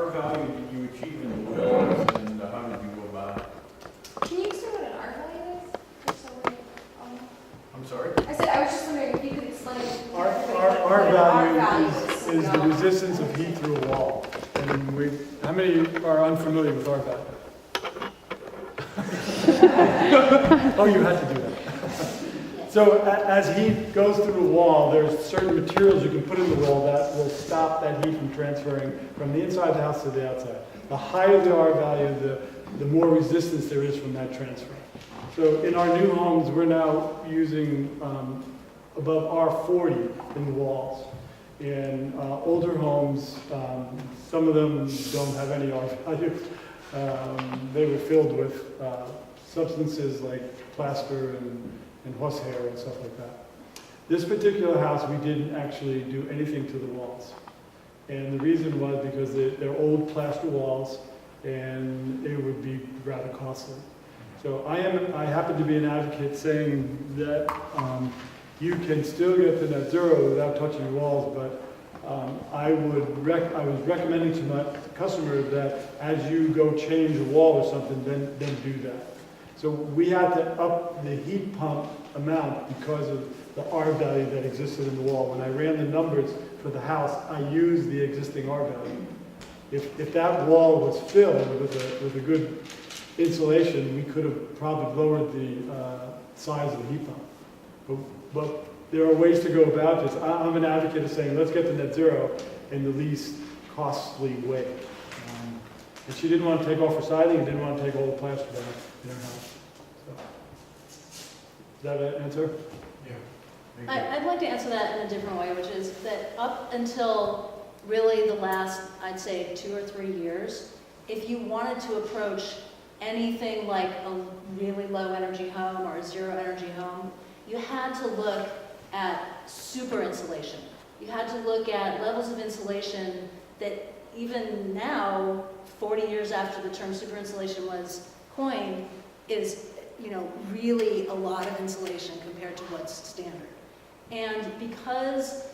R value did you achieve in the wells, and how did you go about it? Can you explain what an R value is? Just so we, I'm sorry? I said, I was just wondering if you could explain. Our value is the resistance of heat through a wall. And how many are unfamiliar with R value? Oh, you had to do that. So as heat goes through the wall, there's certain materials you can put in the wall that will stop that heat from transferring from the inside of the house to the outside. The higher the R value, the more resistance there is from that transfer. So in our new homes, we're now using above R40 in the walls. In older homes, some of them don't have any R value. They were filled with substances like plaster and horsehair and stuff like that. This particular house, we didn't actually do anything to the walls. And the reason was because they're old plaster walls and it would be rather costly. So I happen to be an advocate saying that you can still get to net zero without touching the walls, but I was recommending to my customer that as you go change a wall or something, then do that. So we had to up the heat pump amount because of the R value that existed in the wall. When I ran the numbers for the house, I used the existing R value. If that wall was filled with a good insulation, we could have probably lowered the size of the heat pump. But there are ways to go about this. I'm an advocate of saying, let's get to net zero in the least costly way. And she didn't want to take off her siding and didn't want to take all the plaster down in her house. So, is that an answer? Yeah. I'd like to answer that in a different way, which is that up until really the last, I'd say, 2 or 3 years, if you wanted to approach anything like a really low energy home or a zero energy home, you had to look at super insulation. You had to look at levels of insulation that even now, 40 years after the term super insulation was coined, is really a lot of insulation compared to what's standard. And because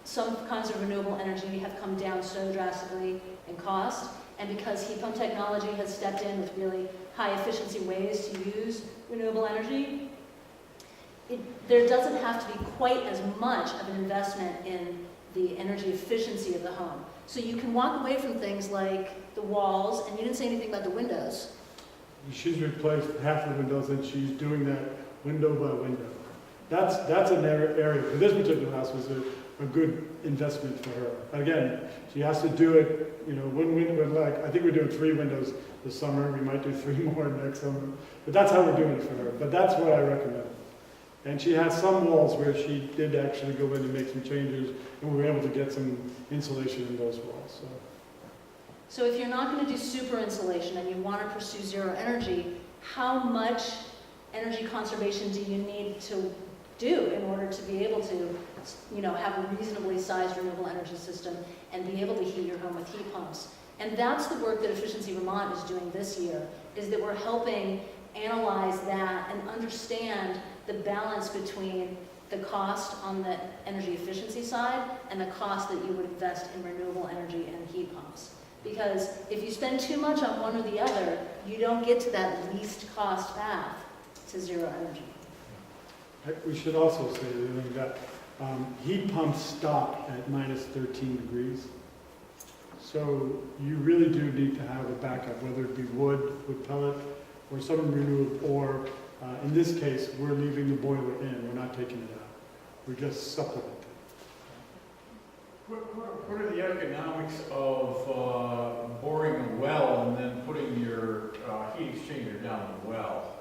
some kinds of renewable energy have come down so drastically in cost, and because heat pump technology has stepped in with really high efficiency ways to use renewable energy, there doesn't have to be quite as much of an investment in the energy efficiency of the home. So you can walk away from things like the walls, and you didn't say anything about the windows. She's replaced half the windows and she's doing that window by window. That's an area, for this particular house, was a good investment for her. Again, she has to do it, I think we're doing 3 windows this summer, we might do 3 more next summer. But that's how we're doing it for her, but that's what I recommend. And she has some walls where she did actually go in and make some changes, and we were able to get some insulation in those walls. So if you're not going to do super insulation and you want to pursue zero energy, how much energy conservation do you need to do in order to be able to, have a reasonably sized renewable energy system and be able to heat your home with heat pumps? And that's the work that Efficiency Vermont is doing this year, is that we're helping analyze that and understand the balance between the cost on the energy efficiency side and the cost that you would invest in renewable energy and heat pumps. Because if you spend too much on one or the other, you don't get to that least cost path to zero energy. We should also say that heat pumps stop at minus 13 degrees. So you really do need to have a backup, whether it be wood pellet, or some renewable, or in this case, we're leaving the boiler in, we're not taking it out. We're just supplementing. What are the economics of boring a well and then putting your heat exchanger down the well?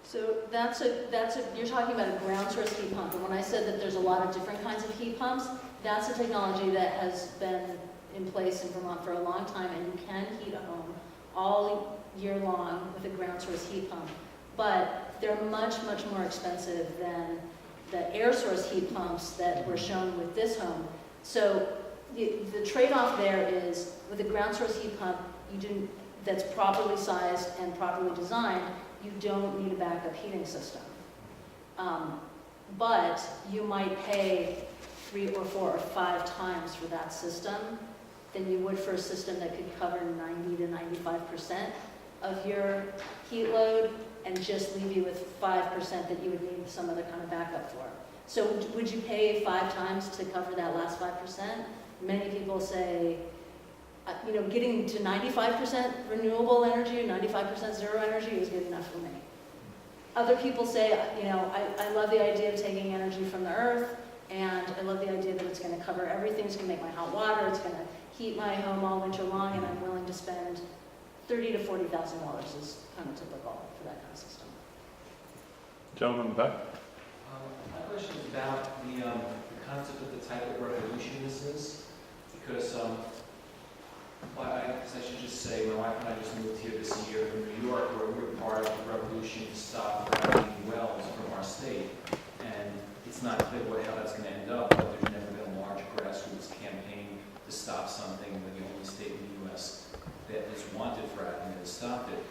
So you're talking about a ground source heat pump. And when I said that there's a lot of different kinds of heat pumps, that's a technology that has been in place in Vermont for a long time, and you can heat a home all year long with a ground source heat pump. But they're much, much more expensive than the air source heat pumps that were shown with this home. So the trade-off there is, with a ground source heat pump, that's properly sized and properly designed, you don't need a backup heating system. But you might pay 3 or 4 or 5 times for that system than you would for a system that could cover 90 to 95% of your heat load and just leave you with 5% that you would need some other kind of backup for. So would you pay 5 times to cover that last 5%? Many people say, getting to 95% renewable energy, 95% zero energy is good enough for me. Other people say, I love the idea of taking energy from the earth, and I love the idea that it's going to cover everything. It's going to make my hot water. It's going to heat my home all winter long, and I'm willing to spend $30,000 to $40,000 is kind of typical for that kind of system. Gentleman in the back. My question is about the concept of the type of revolution this is, because I should just say, my wife and I just moved here this year from New York, where we were part of the revolution to stop fracking wells from our state. And it's not clear how that's going to end up, but there's never been a large grassroots campaign to stop something. We're the only state in the U.S. that has wanted fracking and has stopped it.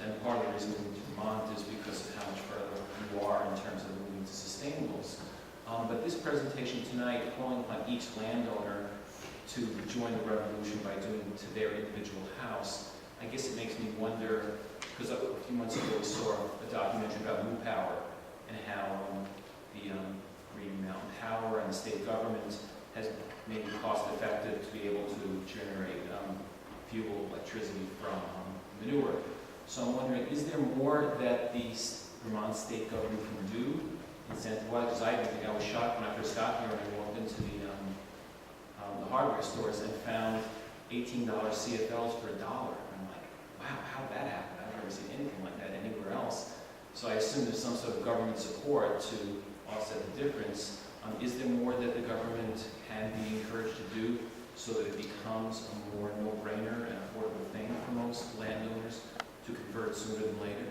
And part of the reason we moved to Vermont is because of how much further you are in terms of moving to sustainables. But this presentation tonight, calling upon each landowner to join the revolution by doing it to their individual house, I guess it makes me wonder, because a few months ago we saw a documentary about Moon Power and how the Green Mountain Power and the state government has made it cost effective to be able to generate fuel, electricity from manure. So I'm wondering, is there more that the Vermont state government can do incentive-wise? Because I think I was shocked when I first got here and I walked into the hardware stores and found $18 CFLs for $1. And I'm like, wow, how'd that happen? I've never seen anything like that anywhere else. So I assume there's some sort of government support to offset the difference. Is there more that the government can be encouraged to do so that it becomes a more no-brainer and affordable thing for most landowners to convert sooner than later?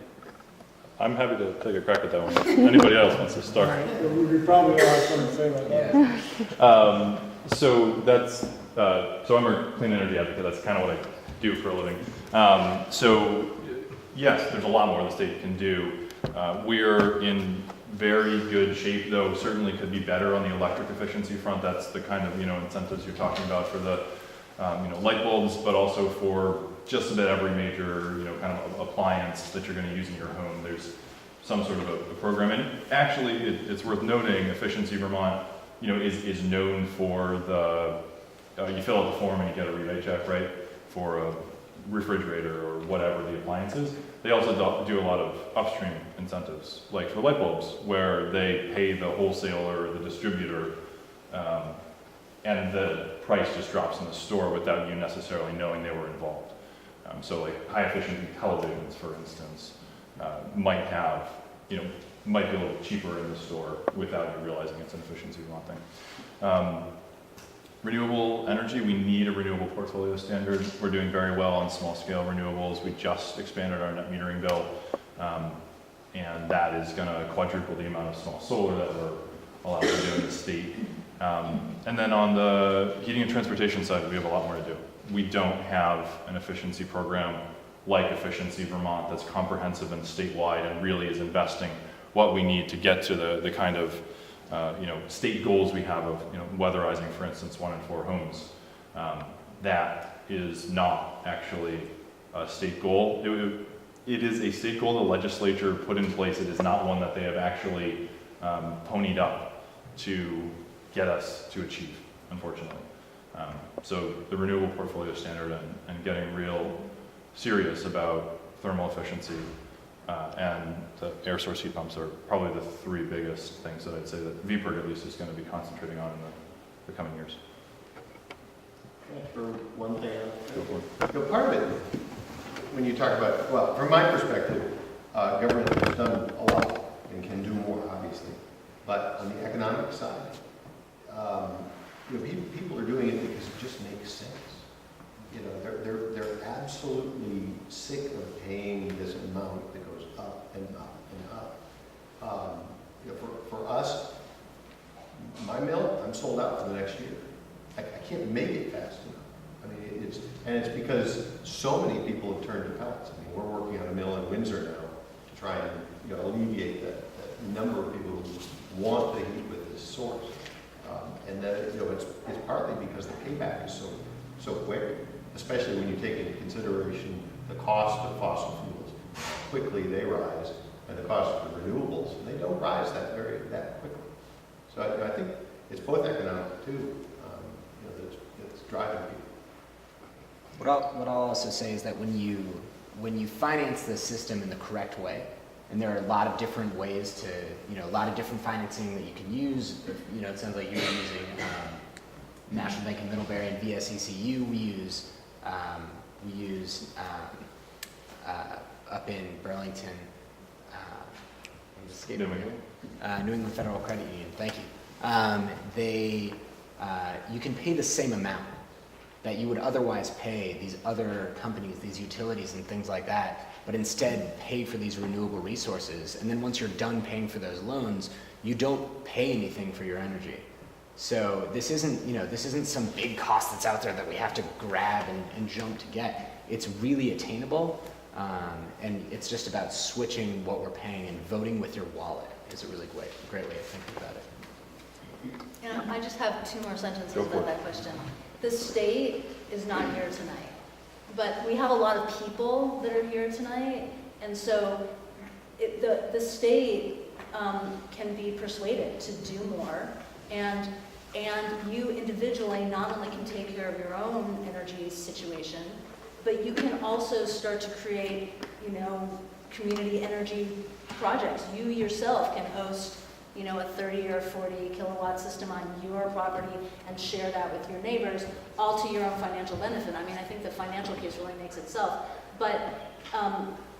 I'm happy to take a crack at that one. Anybody else wants to start? We probably all have something to say about that. So that's so I'm a clean energy advocate. That's kind of what I do for a living. So yes, there's a lot more the state can do. We're in very good shape, though certainly could be better on the electric efficiency front. That's the kind of incentives you're talking about for the light bulbs, but also for just about every major kind of appliance that you're going to use in your home. There's some sort of a program, and actually it's worth noting, Efficiency Vermont is known for the you fill out the form and you get a rebate check, right, for a refrigerator or whatever the appliance is. They also do a lot of upstream incentives, like for light bulbs, where they pay the wholesaler or the distributor, and the price just drops in the store without you necessarily knowing they were involved. So like high efficiency televisions, for instance, might have, might be a little cheaper in the store without you realizing it's an Efficiency Vermont thing. Renewable energy, we need a renewable portfolio standard. We're doing very well on small scale renewables. We just expanded our net metering bill, and that is going to quadruple the amount of small solar that we're allowed to do in the state. And then on the heating and transportation side, we have a lot more to do. We don't have an efficiency program like Efficiency Vermont that's comprehensive and statewide and really is investing what we need to get to the kind of state goals we have of weatherizing, for instance, 1 in 4 homes. That is not actually a state goal. It is a state goal the legislature put in place. It is not one that they have actually ponied up to get us to achieve, unfortunately. So the renewable portfolio standard and getting real serious about thermal efficiency and the air source heat pumps are probably the 3 biggest things that I'd say that VPIRG at least is going to be concentrating on in the coming years. For one thing, Go for it. part of it, when you talk about, well, from my perspective, government has done a lot and can do more, obviously. But on the economic side, people are doing it because it just makes sense. They're absolutely sick of paying this amount that goes up and up and up. For us, my mill, I'm sold out for the next year. I can't make it fast enough. I mean, it's because so many people have turned to pellets. I mean, we're working on a mill in Windsor now to try and alleviate that number of people who want the heat with this source. And it's partly because the payback is so quick, especially when you take into consideration the cost of fossil fuels. Quickly they rise, and the cost of the renewables, and they don't rise that quickly. So I think it's both economic too, that's driving people. What I'll also say is that when you finance the system in the correct way, and there are a lot of different ways to, a lot of different financing that you can use. It sounds like you're using National Bank of Middlebury and VSECU. We use up in Burlington, I'm just escaping New England. New England Federal Credit Union. Thank you. You can pay the same amount that you would otherwise pay these other companies, these utilities and things like that, but instead pay for these renewable resources. And then once you're done paying for those loans, you don't pay anything for your energy. So this isn't some big cost that's out there that we have to grab and jump to get. It's really attainable, and it's just about switching what we're paying and voting with your wallet is a really great way of thinking about it. And I just have 2 more sentences Go for about it. that question. The state is not here tonight, but we have a lot of people that are here tonight, and so the state can be persuaded to do more, and you individually not only can take care of your own energy situation, but you can also start to create, community energy projects. You yourself can host a 30 or 40 kilowatt system on your property and share that with your neighbors, all to your own financial benefit. I mean, I think the financial case really makes itself. But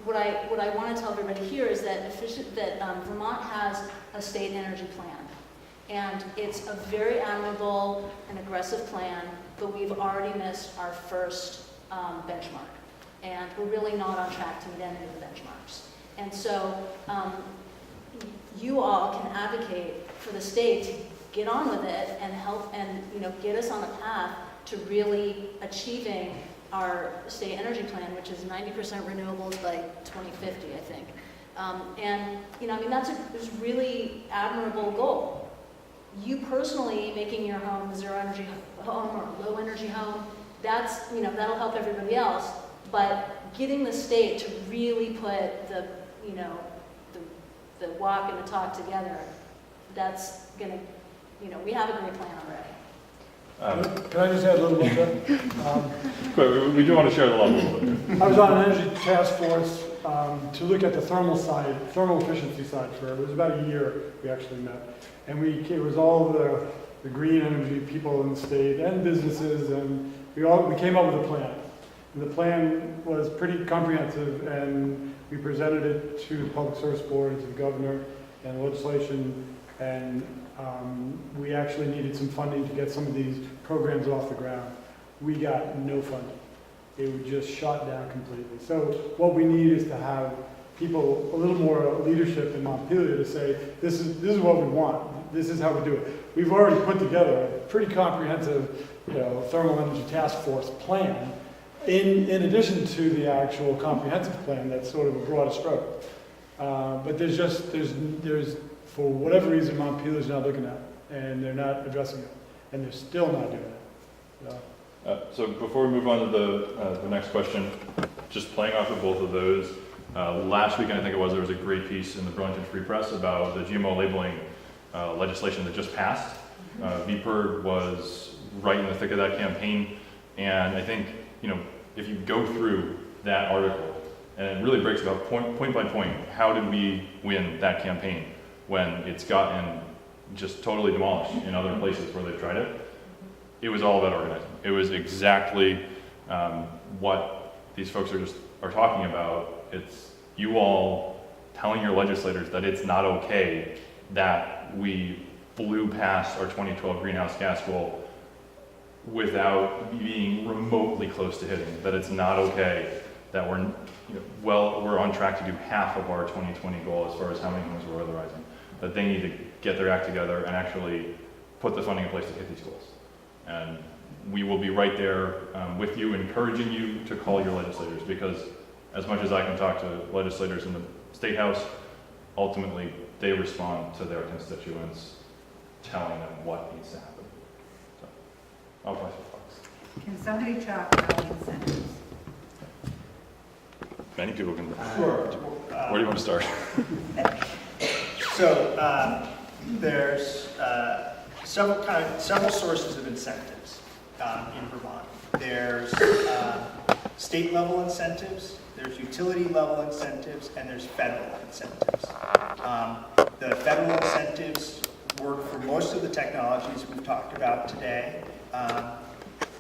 what I want to tell everybody here is that Vermont has a state energy plan. And it's a very admirable and aggressive plan, but we've already missed our first benchmark. And we're really not on track to meet any of the benchmarks. And so you all can advocate for the state to get on with it and help and get us on a path to really achieving our state energy plan, which is 90% renewables by 2050, I think. That's a really admirable goal. You personally making your home a zero energy home or a low energy home, that'll help everybody else. But getting the state to really put the walk and the talk together, that's gonna, we have a great plan already. Can I just add a little bit? Quick, we do want to share the level a little bit. I was on an energy task force to look at the thermal efficiency side it was about a year we actually met. And it was all the green energy people in the state and businesses, and we came up with a plan. And the plan was pretty comprehensive, and we presented it to the Public Service Board, to the governor, and legislation, and we actually needed some funding to get some of these programs off the ground. We got no funding. It was just shut down completely. So what we need is to have people, a little more leadership in Montpelier to say, this is what we want. This is how we do it. We've already put together a pretty comprehensive, thermal energy task force plan, in addition to the actual comprehensive plan that's sort of a broader stroke. But there's for whatever reason, Montpelier's not looking at it, and they're not addressing it, and they're still not doing it. So before we move on to the next question, just playing off of both of those, last weekend I think it was, there was a great piece in the Burlington Free Press about the GMO labeling legislation that just passed. VPIR was right in the thick of that campaign, and I think, if you go through that article, and it really breaks about point by point, how did we win that campaign when it's gotten just totally demolished in other places where they've tried it? It was all about organizing. It was exactly what these folks are talking about. It's you all telling your legislators that it's not okay that we blew past our 2012 greenhouse gas goal without being remotely close to hitting it, that it's not okay that we're on track to do half of our 2020 goal as far as how many homes we're weatherizing, that they need to get their act together and actually put the funding in place to hit these goals. And we will be right there with you, encouraging you to call your legislators, because as much as I can talk to legislators in the State House, ultimately they respond to their constituents telling them what needs to happen. I'll buy some Can somebody talk about the incentives? Many people can. Sure. Where do you want to start? So there's several sources of incentives in Vermont. There's state level incentives, there's utility level incentives, and there's federal incentives. The federal incentives work for most of the technologies we've talked about today,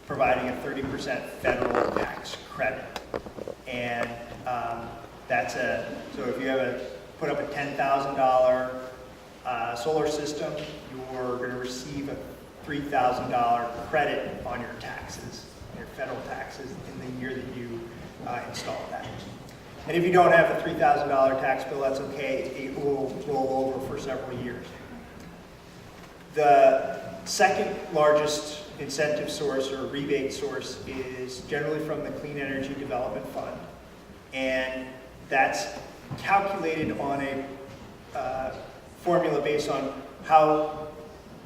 providing a 30% federal tax credit. And so if you put up a $10,000 solar system, you're going to receive a $3,000 credit on your taxes, your federal taxes, in the year that you install that. And if you don't have a $3,000 tax bill, that's okay. It will roll over for several years. The second largest incentive source or rebate source is generally from the Clean Energy Development Fund. And that's calculated on a formula based on how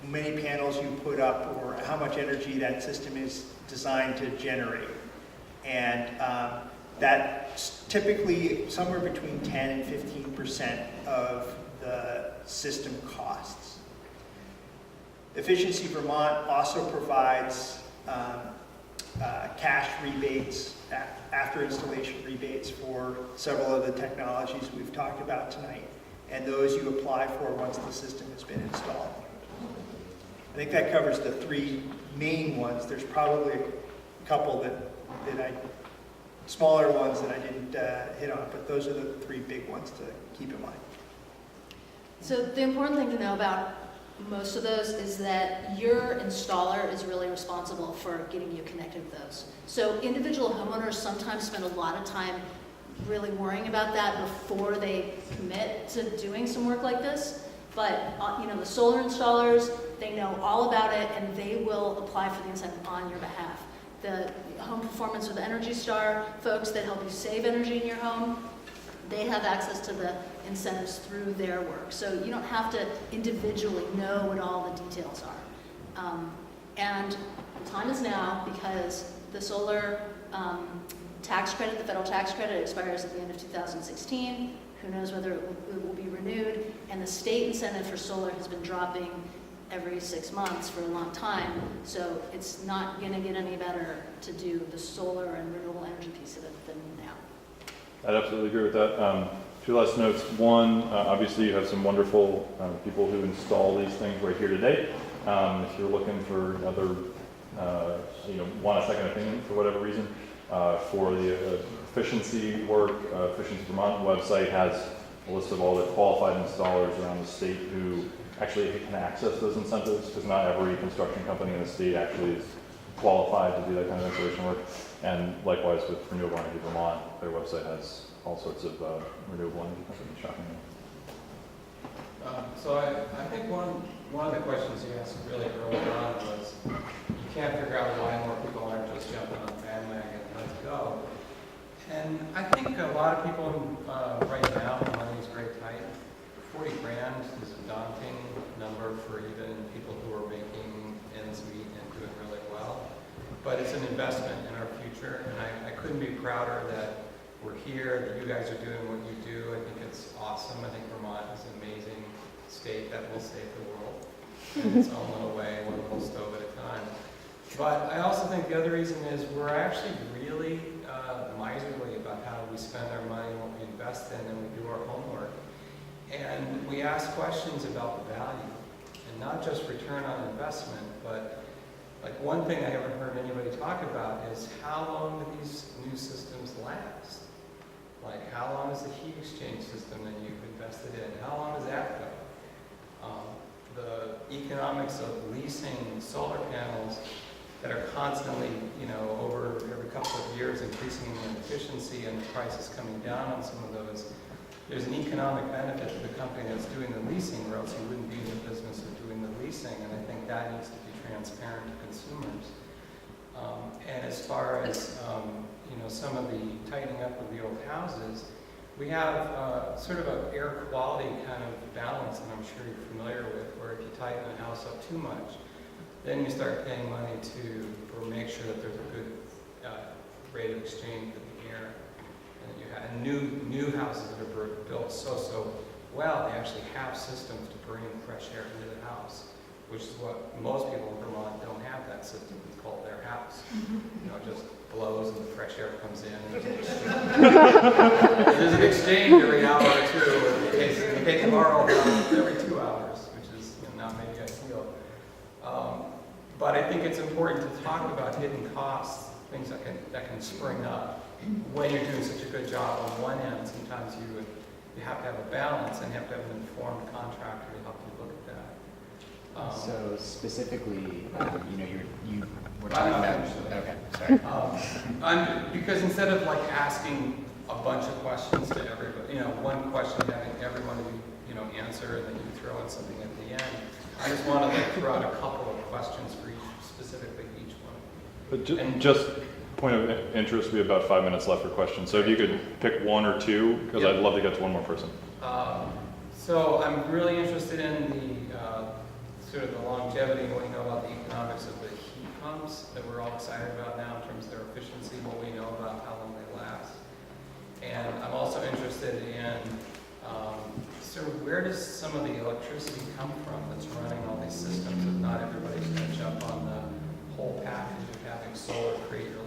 many panels you put up or how much energy that system is designed to generate. And that's typically somewhere between 10 and 15% of the system costs. Efficiency Vermont also provides cash rebates, after installation rebates for several of the technologies we've talked about tonight, and those you apply for once the system has been installed. I think that covers the three main ones. There's probably a couple smaller ones that I didn't hit on, but those are the three big ones to keep in mind. So the important thing to know about most of those is that your installer is really responsible for getting you connected with those. So individual homeowners sometimes spend a lot of time really worrying about that before they commit to doing some work like this. But the solar installers, they know all about it and they will apply for the incentive on your behalf. The Home Performance with Energy Star folks that help you save energy in your home, they have access to the incentives through their work. So you don't have to individually know what all the details are. And the time is now, because the solar tax credit, the federal tax credit, expires at the end of 2016. Who knows whether it will be renewed. And the state incentive for solar has been dropping every 6 months for a long time. So it's not going to get any better to do the solar and renewable energy piece of it than now. I'd absolutely agree with that. Two last notes. One, obviously you have some wonderful people who install these things right here today. If you're looking for another, want a second opinion for whatever reason, for the efficiency work, Efficiency Vermont website has a list of all the qualified installers around the state who actually can access those incentives, because not every construction company in the state actually is qualified to do that kind of installation work. And likewise with Renewable Energy Vermont, their website has all sorts of renewable energy companies shopping. So I think one of the questions you asked really early on was, you can't figure out why more people aren't just jumping on the bandwagon and let's go. And I think a lot of people right now, money is very tight. 40 grand is a daunting number for even people who are making ends meet and doing really well. But it's an investment in our future, and I couldn't be prouder that we're here, that you guys are doing what you do. I think it's awesome. I think Vermont is an amazing state that will save the world in its own little way, one little stove at a time. But I also think the other reason is we're actually really miserly about how we spend our money and what we invest in, and we do our homework. And we ask questions about the value, and not just return on investment, but like one thing I haven't heard anybody talk about is how long do these new systems last? Like how long is the heat exchange system that you've invested in? How long does that go? The economics of leasing solar panels that are constantly, over every couple of years increasing in efficiency and the prices coming down on some of those, there's an economic benefit to the company that's doing the leasing, or else you wouldn't be in the business of doing the leasing, and I think that needs to be transparent to consumers. And as far as some of the tightening up of the old houses, we have sort of an air quality kind of balance that I'm sure you're familiar with, where if you tighten a house up too much, then you start paying money to exchange with the air. And you have new houses that are built so well, they actually have systems to bring fresh air into the house, which is what most people in Vermont don't have that system. It's called their house. You know, it just blows and the fresh air comes in. And there's an exchange every hour or two, or in case tomorrow every 2 hours, which is not maybe ideal. But I think it's important to talk about hidden costs, things that can spring up when you're doing such a good job on one end. Sometimes you have to have a balance and you have to have an informed contractor to help you look at that. So specifically, you were I'm talking not about. finished. Okay, sorry. Because instead of like asking a bunch of questions to everybody, one question having everyone answer, and then you throw in something at the end, I just want to throw out a couple of questions for specifically each one. But just point of interest, we have about 5 minutes left for questions. So if you could pick one or two, because I'd love to get to one more person. So I'm really interested in the sort of the longevity and what we know about the economics of the heat pumps that we're all excited about now in terms of their efficiency, what we know about how long they last. And I'm also interested in sort of where does some of the electricity come from that's running all these systems if not everybody's going to jump on the whole package of having solar create your electricity.